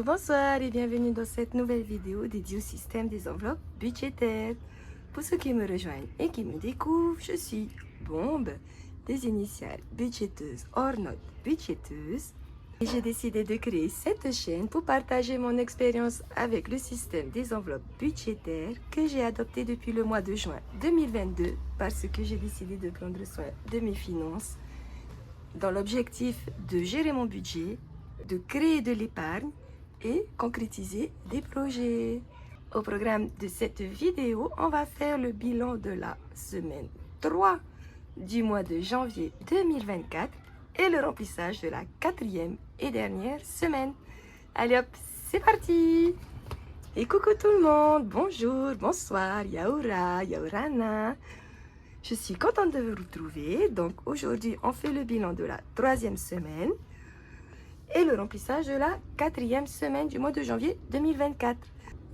Bonsoir et bienvenue dans cette nouvelle vidéo dédiée au système des enveloppes budgétaires. Pour ceux qui me rejoignent et qui me découvrent, je suis Bombe, des initiales budgéteuses hors note budgéteuse. Et j'ai décidé de créer cette chaîne pour partager mon expérience avec le système des enveloppes budgétaires que j'ai adopté depuis le mois de juin 2022 parce que j'ai décidé de prendre soin de mes finances dans l'objectif de gérer mon budget, de créer de l'épargne et concrétiser des projets. Au programme de cette vidéo, on va faire le bilan de la semaine 3 du mois de janvier 2024 et le remplissage de la 4e et dernière semaine. Allez hop, c'est parti! Et coucou tout le monde, bonjour, bonsoir, Yaoura, Yaourana. Je suis contente de vous retrouver. Donc aujourd'hui, on fait le bilan de la 3e semaine et le remplissage de la 4e semaine du mois de janvier 2024.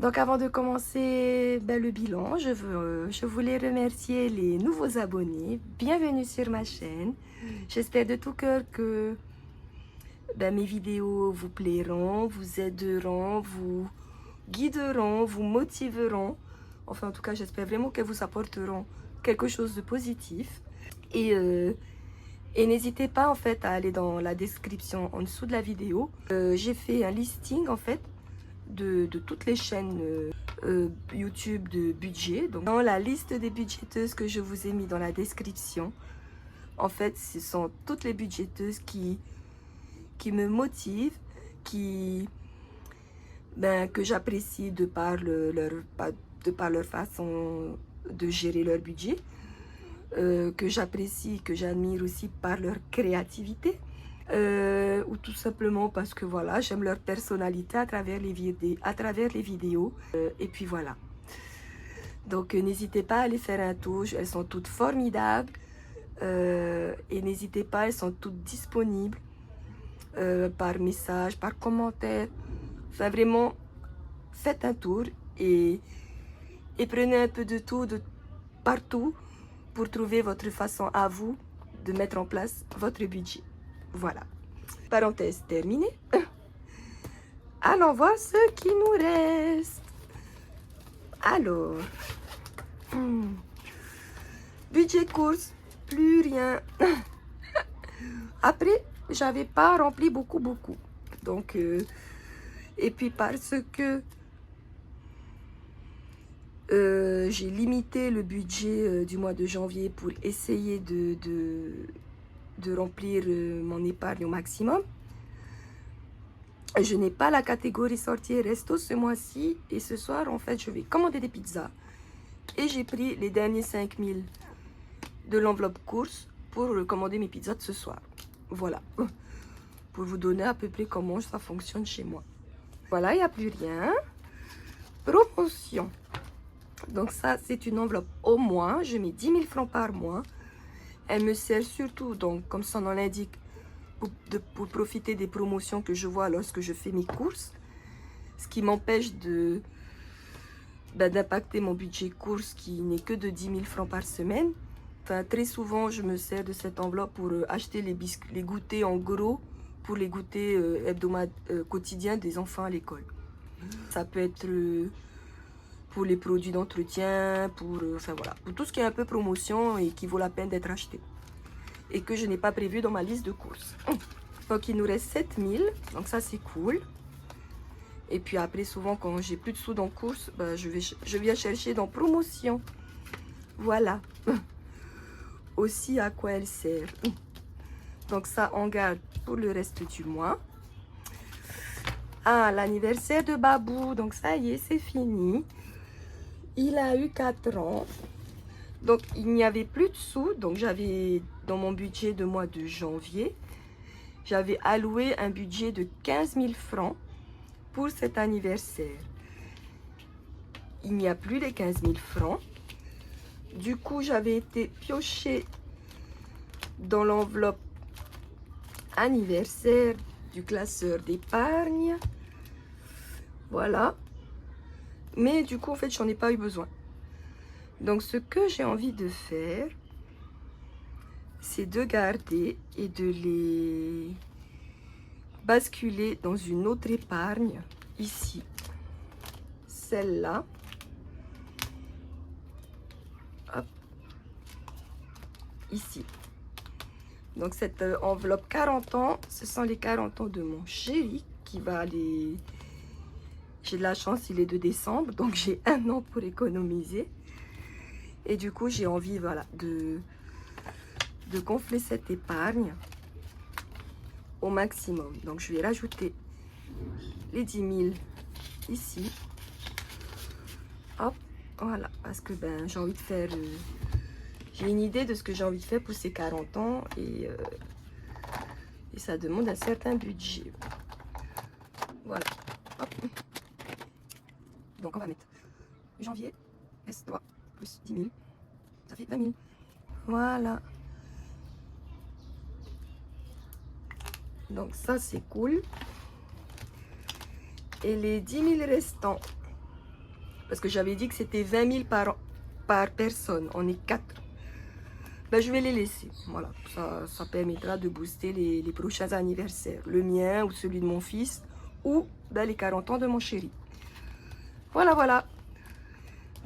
Donc avant de commencer le bilan, je voulais remercier les nouveaux abonnés. Bienvenue sur ma chaîne. J'espère de tout cœur que mes vidéos vous plairont, vous aideront, vous guideront, vous motiveront. Enfin, en tout cas, j'espère vraiment qu'elles vous apporteront quelque chose de positif. Et n'hésitez pas en fait à aller dans la description en dessous de la vidéo. J'ai fait un listing en fait de toutes les chaînes YouTube de budget. Donc dans la liste des budgéteuses que je vous ai mis dans la description, en fait ce sont toutes les budgéteuses qui me motivent, que j'apprécie de par leur façon de gérer leur budget, que j'apprécie, que j'admire aussi par leur créativité, ou tout simplement parce que voilà, j'aime leur personnalité à travers les vidéos, et puis voilà. Donc n'hésitez pas à aller faire un tour, elles sont toutes formidables, et n'hésitez pas, elles sont toutes disponibles par message, par commentaire. Enfin vraiment, faites un tour et prenez un peu de tout, de partout, pour trouver votre façon à vous de mettre en place votre budget. Voilà. Parenthèse terminée. Allons voir ce qui nous reste. Alors, budget course, plus rien. Après, j'avais pas rempli beaucoup. Donc, et puis parce que j'ai limité le budget du mois de janvier pour essayer de remplir mon épargne au maximum. Je n'ai pas la catégorie sortie resto ce mois-ci et ce soir en fait je vais commander des pizzas et j'ai pris les derniers 5000 de l'enveloppe course pour commander mes pizzas de ce soir. Voilà, pour vous donner à peu près comment ça fonctionne chez moi. Voilà, il n'y a plus rien. Promotion. Donc ça, c'est une enveloppe au mois. Je mets 10 000 francs par mois. Elle me sert surtout, donc comme son nom l'indique, pour profiter des promotions que je vois lorsque je fais mes courses. Ce qui m'empêche d'impacter mon budget course qui n'est que de 10 000 francs par semaine. Enfin, très souvent, je me sers de cette enveloppe pour acheter les goûters en gros, pour les goûters quotidiens des enfants à l'école. Ça peut être pour les produits d'entretien, enfin voilà, pour tout ce qui est un peu promotion et qui vaut la peine d'être acheté. Et que je n'ai pas prévu dans ma liste de courses. Donc il nous reste 7000, donc ça c'est cool. Et puis après, souvent quand j'ai plus de sous dans course, je viens chercher dans promotion. Voilà. Aussi à quoi elle sert. Donc ça on garde pour le reste du mois. Ah, l'anniversaire de Babou, donc ça y est, c'est fini. Il a eu 4 ans. Donc, il n'y avait plus de sous. Donc, j'avais, dans mon budget de mois de janvier, j'avais alloué un budget de 15 000 francs pour cet anniversaire. Il n'y a plus les 15 000 francs. Du coup, j'avais été piocher dans l'enveloppe anniversaire du classeur d'épargne. Voilà. Mais du coup, en fait, j'en ai pas eu besoin. Donc, ce que j'ai envie de faire, c'est de garder et de les basculer dans une autre épargne ici celle-là. Hop. Ici. Donc cette enveloppe 40 ans, ce sont les 40 ans de mon chéri qui va aller... J'ai de la chance, il est de décembre, donc j'ai un an pour économiser. Et du coup, j'ai envie, voilà, de gonfler cette épargne au maximum. Donc je vais rajouter les 10 000 ici. Hop, voilà, parce que ben j'ai envie de faire... j'ai une idée de ce que j'ai envie de faire pour ces 40 ans et ça demande un certain budget. Voilà. Hop. Donc on va mettre janvier, S3, plus 10 000, ça fait 20 000. Voilà. Donc ça c'est cool. Et les 10 000 restants, parce que j'avais dit que c'était 20 000 par personne, on est 4. Ben, je vais les laisser. Voilà, ça permettra de booster les prochains anniversaires. Le mien ou celui de mon fils ou ben, les 40 ans de mon chéri. Voilà, voilà.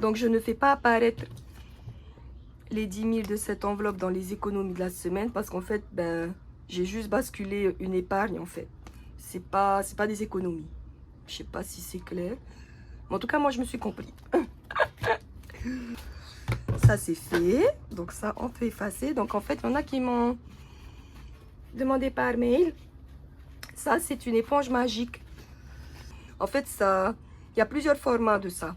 Donc je ne fais pas apparaître les 10 000 de cette enveloppe dans les économies de la semaine parce qu'en fait, ben, j'ai juste basculé une épargne en fait. C'est pas des économies. Je sais pas si c'est clair. Mais en tout cas, moi, je me suis compris. Ça, c'est fait. Donc ça, on peut effacer. Donc en fait, il y en a qui m'ont demandé par mail. Ça, c'est une éponge magique. En fait, ça, il y a plusieurs formats de ça.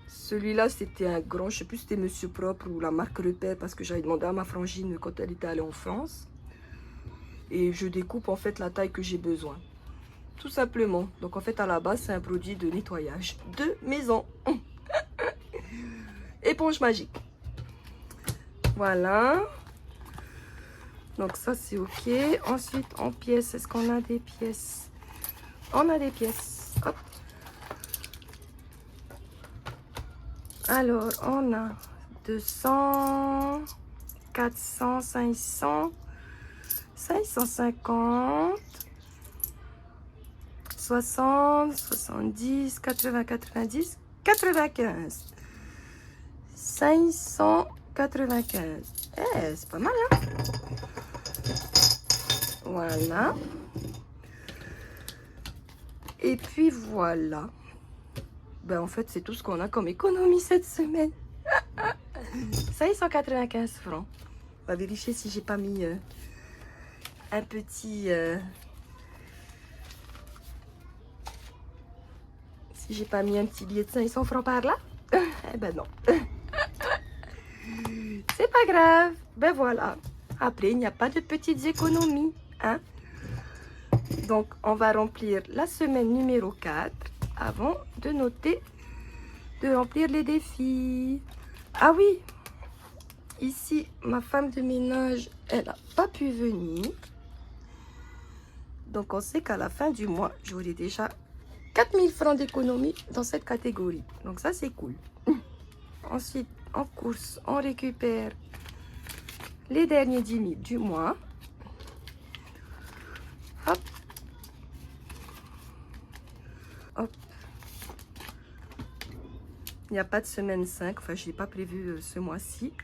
Celui-là, c'était un grand, je sais plus si c'était Monsieur Propre ou la marque Repère parce que j'avais demandé à ma frangine quand elle était allée en France. Et je découpe en fait la taille que j'ai besoin. Tout simplement. Donc en fait, à la base, c'est un produit de nettoyage de maison. Éponge magique. Voilà. Donc ça, c'est OK. Ensuite, en pièces, est-ce qu'on a des pièces? On a des pièces. Hop. Alors, on a 200, 400, 500, 550, 60, 70, 80, 90, 95. 595. Eh, c'est pas mal, hein? Voilà. Et puis voilà. Ben, en fait, c'est tout ce qu'on a comme économie cette semaine. 595 francs. On va vérifier si j'ai pas mis un petit... si j'ai pas mis un petit billet de 500 francs par là. Eh ben non. C'est pas grave. Ben voilà. Après, il n'y a pas de petites économies. Hein? Donc, on va remplir la semaine numéro 4 avant de noter, de remplir les défis. Ah oui, ici, ma femme de ménage, elle n'a pas pu venir. Donc, on sait qu'à la fin du mois, j'aurai déjà 4 000 francs d'économie dans cette catégorie. Donc, ça, c'est cool. Ensuite, en course, on récupère les derniers 10 000 du mois. Hop. Hop. Il n'y a pas de semaine 5. Enfin, je n'ai pas prévu ce mois-ci.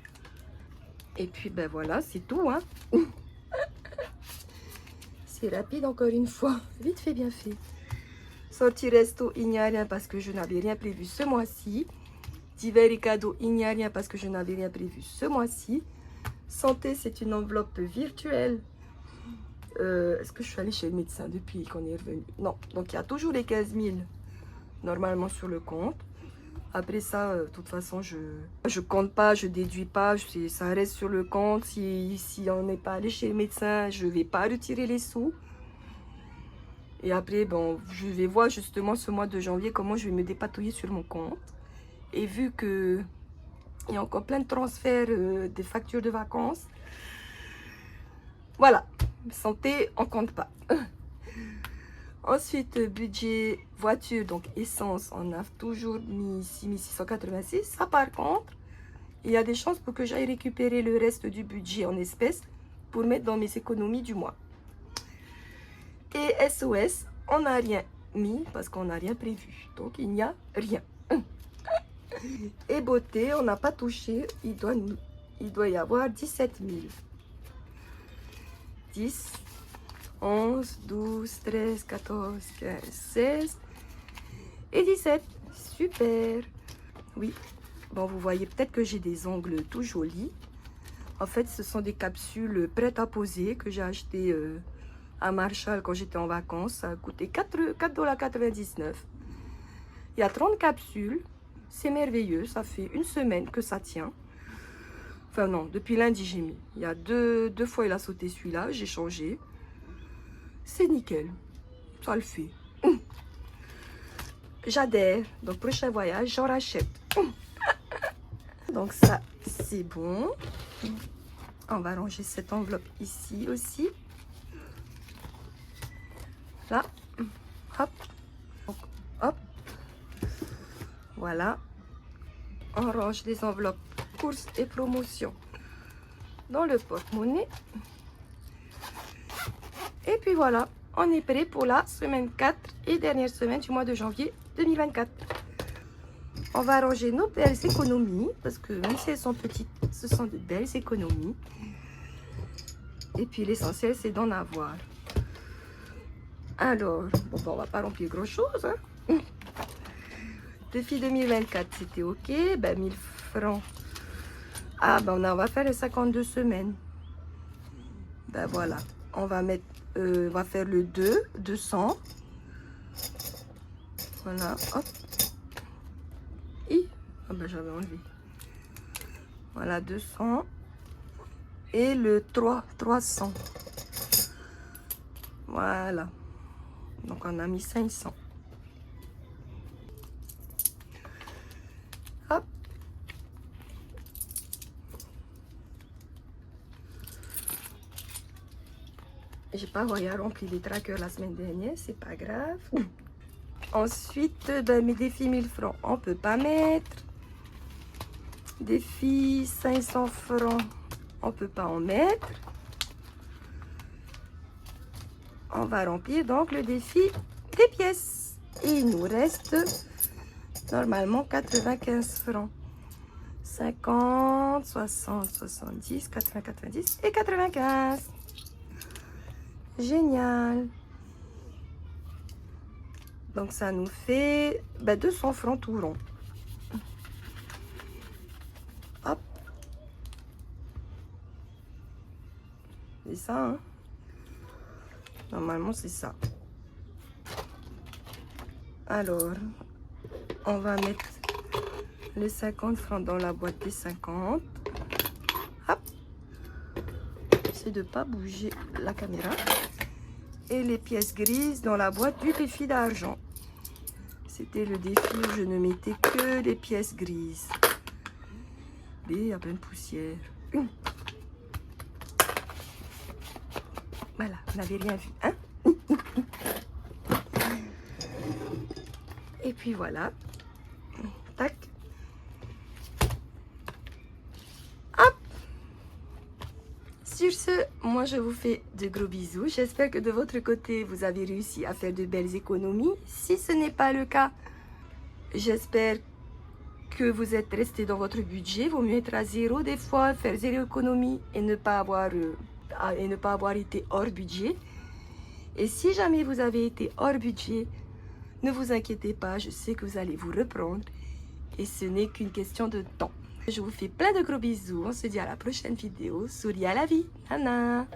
Et puis, ben voilà, c'est tout. Hein. C'est rapide encore une fois. Vite fait, bien fait. Sortie resto, il n'y a rien parce que je n'avais rien prévu ce mois-ci. Divers et cadeaux, il n'y a rien parce que je n'avais rien prévu ce mois-ci. Santé, c'est une enveloppe virtuelle. Est-ce que je suis allée chez le médecin depuis qu'on est revenu? Non. Donc, il y a toujours les 15 000 normalement sur le compte. Après ça, de toute façon, je compte pas, je déduis pas. Ça reste sur le compte. Si on n'est pas allé chez le médecin, je vais pas retirer les sous. Et après, bon, je vais voir justement ce mois de janvier comment je vais me dépatouiller sur mon compte. Et vu que il y a encore plein de transferts des factures de vacances. Voilà. Santé, on compte pas. Ensuite, budget voiture, donc essence, on a toujours mis 686. Ça, par contre, il y a des chances pour que j'aille récupérer le reste du budget en espèces pour mettre dans mes économies du mois. Et SOS, on n'a rien mis parce qu'on n'a rien prévu. Donc, il n'y a rien. Et beauté, on n'a pas touché. Il doit y avoir 17 000. 10, 11, 12, 13, 14, 15, 16 et 17. Super. Oui. Bon, vous voyez peut-être que j'ai des ongles tout jolis. En fait, ce sont des capsules prêtes à poser que j'ai achetées à Marshall quand j'étais en vacances. Ça a coûté 4,99 $. Il y a 30 capsules. C'est merveilleux. Ça fait une semaine que ça tient. Enfin non, depuis lundi j'ai mis. Il y a deux fois il a sauté celui-là. J'ai changé. C'est nickel. Ça le fait. J'adhère. Donc prochain voyage, j'en rachète. Donc ça, c'est bon. On va ranger cette enveloppe ici aussi. Là. Hop. Donc, hop. Voilà. On range les enveloppes courses et promotions dans le porte-monnaie. Et puis voilà. On est prêt pour la semaine 4 et dernière semaine du mois de janvier 2024. On va ranger nos belles économies, parce que même si elles sont petites, ce sont de belles économies. Et puis l'essentiel, c'est d'en avoir. Alors, bon, on va pas remplir grand-chose. Hein. Défi 2024, c'était OK. Ben, 1000 francs. Ah, ben, on va faire les 52 semaines. Ben, voilà. On va mettre, on va faire le 200. Voilà, hop. Ah ben j'avais enlevé. Voilà, 200. Et le 300. Voilà. Donc on a mis 500. Hop. J'ai pas rempli les trackers la semaine dernière, c'est pas grave. Ensuite, ben, mes défis 1000 francs, on peut pas mettre. Défi 500 francs, on peut pas en mettre. On va remplir donc le défi des pièces. Et il nous reste normalement 95 francs. 50, 60, 70, 80, 90 et 95. Génial. Donc ça nous fait 200 francs tout rond. Hop. C'est ça, hein? Normalement, c'est ça. Alors, on va mettre les 50 francs dans la boîte des 50. Hop. C'est de ne pas bouger la caméra. Et les pièces grises dans la boîte du défi d'argent. C'était le défi où je ne mettais que des pièces grises. Et il y a plein de poussière. Voilà, vous n'avez rien vu, hein? Et puis voilà. Tac. Hop. Sur ce, moi je vous fais de gros bisous. J'espère que de votre côté, vous avez réussi à faire de belles économies. Si ce n'est pas le cas, j'espère que vous êtes resté dans votre budget. Vaut mieux être à zéro des fois, faire zéro économie et ne pas avoir été hors budget. Et si jamais vous avez été hors budget, ne vous inquiétez pas, je sais que vous allez vous reprendre. Et ce n'est qu'une question de temps. Je vous fais plein de gros bisous. On se dit à la prochaine vidéo. Souris à la vie. Nana.